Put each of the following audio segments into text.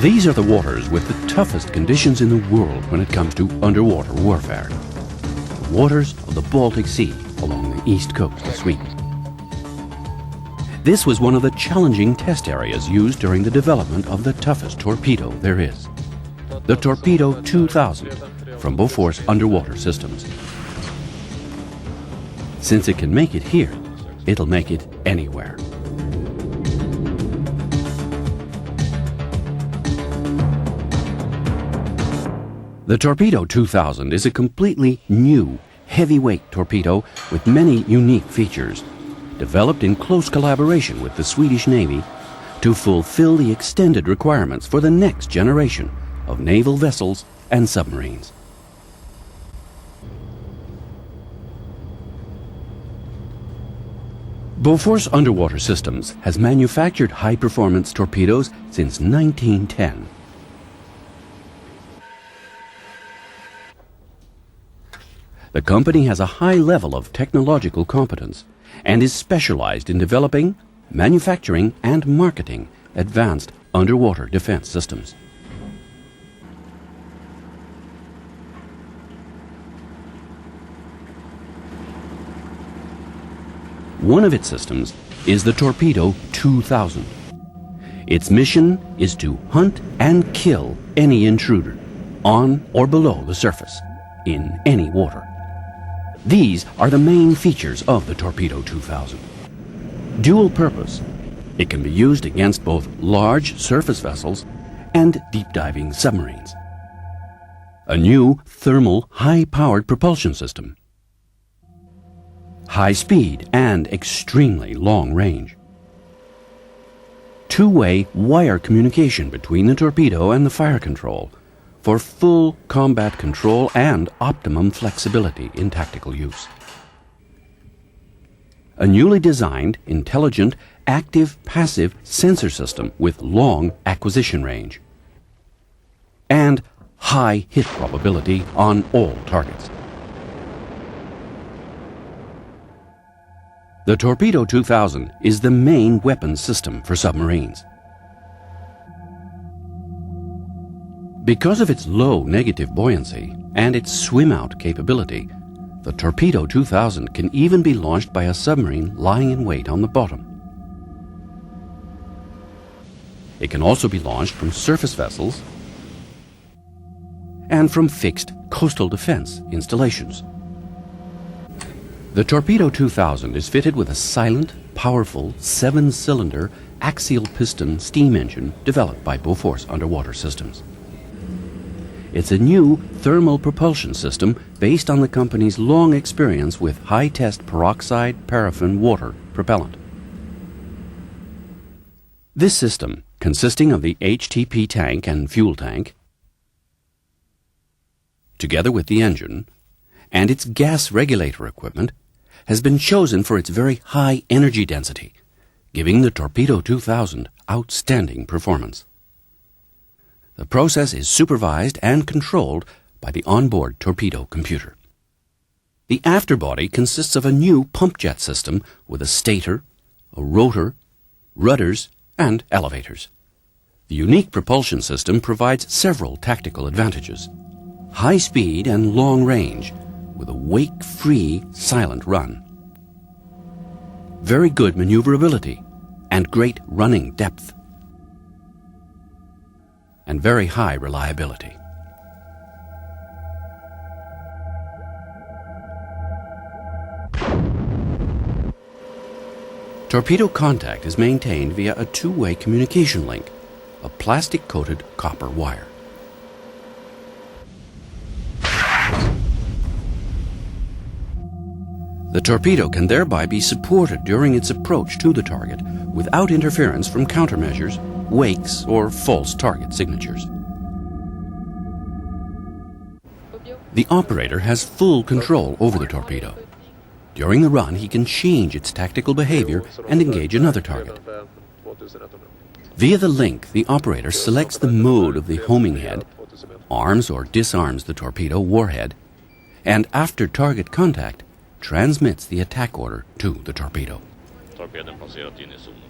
These are the waters with the toughest conditions in the world when it comes to underwater warfare. The waters of the Baltic Sea along the east coast of Sweden. This was one of the challenging test areas used during the development of the toughest torpedo there is. The Torpedo 2000 from Bofors Underwater Systems. Since it can make it here, it'll make it anywhere. The Torpedo 2000 is a completely new, heavyweight torpedo with many unique features, developed in close collaboration with the Swedish Navy to fulfill the extended requirements for the next generation of naval vessels and submarines. Bofors Underwater Systems has manufactured high-performance torpedoes since 1910. The company has a high level of technological competence and is specialized in developing, manufacturing, and marketing advanced underwater defense systems. One of its systems is the Torpedo 2000. Its mission is to hunt and kill any intruder on or below the surface in any water. These are the main features of the Torpedo 2000. Dual purpose. It can be used against both large surface vessels and deep-diving submarines. A new thermal high-powered propulsion system. High speed and extremely long range. Two-way wire communication between the torpedo and the fire control for full combat control and optimum flexibility in tactical use. A newly designed, intelligent, active-passive sensor system with long acquisition range. And high hit probability on all targets. The Torpedo 2000 is the main weapons system for submarines. Because of its low negative buoyancy and its swim-out capability, the Torpedo 2000 can even be launched by a submarine lying in wait on the bottom. It can also be launched from surface vessels and from fixed coastal defense installations. The Torpedo 2000 is fitted with a silent, powerful, 7-cylinder axial piston steam engine developed by Bofors Underwater Systems. It's a new thermal propulsion system based on the company's long experience with high-test peroxide paraffin water propellant. This system, consisting of the HTP tank and fuel tank, together with the engine, and its gas regulator equipment, has been chosen for its very high energy density, giving the Torpedo 2000 outstanding performance. The process is supervised and controlled by the onboard torpedo computer. The afterbody consists of a new pump jet system with a stator, a rotor, rudders, and elevators. The unique propulsion system provides several tactical advantages. High speed and long range with a wake-free silent run. Very good maneuverability and great running depth. And very high reliability. Torpedo contact is maintained via a two-way communication link, a plastic-coated copper wire. The torpedo can thereby be supported during its approach to the target without interference from countermeasures, wakes, or false target signatures. The operator has full control over the torpedo. During the run, he can change its tactical behavior and engage another target. Via the link, the operator selects the mode of the homing head, arms or disarms the torpedo warhead, and after target contact, transmits the attack order to the torpedo.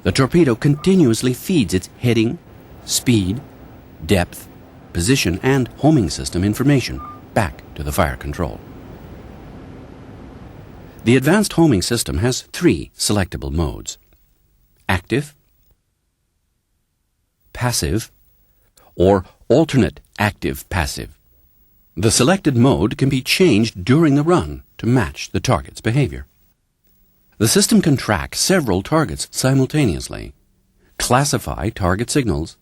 The torpedo continuously feeds its heading, speed, depth, position, and homing system information back to the fire control. The advanced homing system has 3 selectable modes: active, passive, or alternate active-passive. The selected mode can be changed during the run to match the target's behavior. The system can track several targets simultaneously, classify target signals,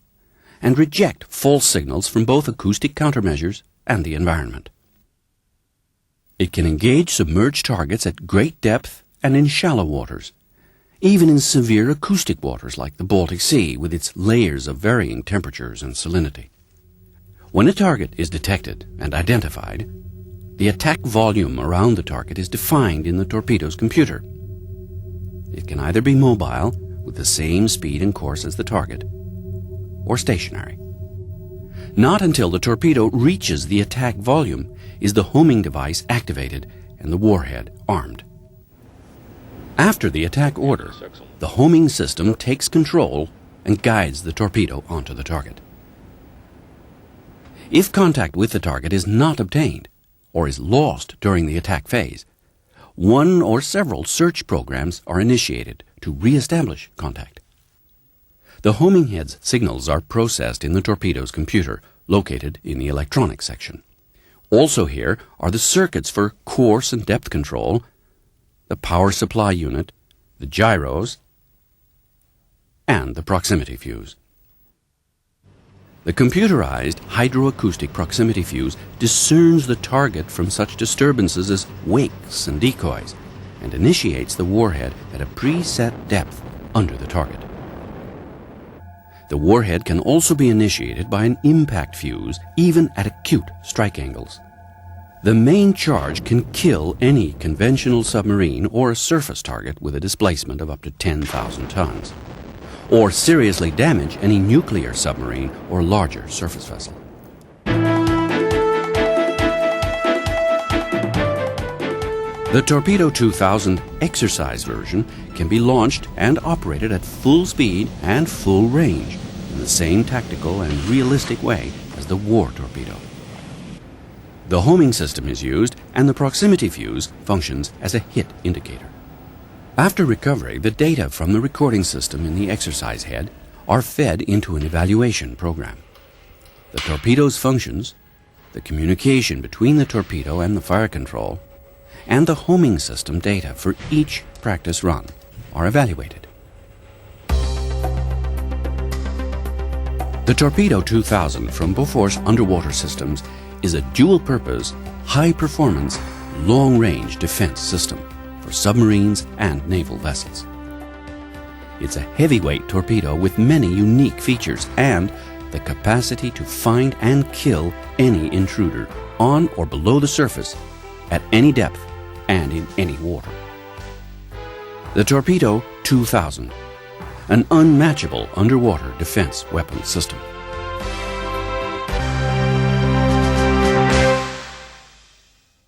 and reject false signals from both acoustic countermeasures and the environment. It can engage submerged targets at great depth and in shallow waters, even in severe acoustic waters like the Baltic Sea with its layers of varying temperatures and salinity. When a target is detected and identified, the attack volume around the target is defined in the torpedo's computer. It can either be mobile, with the same speed and course as the target, or stationary. Not until the torpedo reaches the attack volume is the homing device activated and the warhead armed. After the attack order, the homing system takes control and guides the torpedo onto the target. If contact with the target is not obtained or is lost during the attack phase, one or several search programs are initiated to re-establish contact. The homing head's signals are processed in the torpedo's computer, located in the electronics section. Also here are the circuits for course and depth control, the power supply unit, the gyros, and the proximity fuse. The computerized hydroacoustic proximity fuse discerns the target from such disturbances as wakes and decoys and initiates the warhead at a preset depth under the target. The warhead can also be initiated by an impact fuse even at acute strike angles. The main charge can kill any conventional submarine or a surface target with a displacement of up to 10,000 tons, or seriously damage any nuclear submarine or larger surface vessel. The Torpedo 2000 exercise version can be launched and operated at full speed and full range in the same tactical and realistic way as the war torpedo. The homing system is used and the proximity fuse functions as a hit indicator. After recovery, the data from the recording system in the exercise head are fed into an evaluation program. The torpedo's functions, the communication between the torpedo and the fire control, and the homing system data for each practice run are evaluated. The Torpedo 2000 from Bofors Underwater Systems is a dual-purpose, high-performance, long-range defense system for submarines and naval vessels. It's a heavyweight torpedo with many unique features and the capacity to find and kill any intruder on or below the surface at any depth and in any water. The Torpedo 2000, an unmatchable underwater defense weapons system.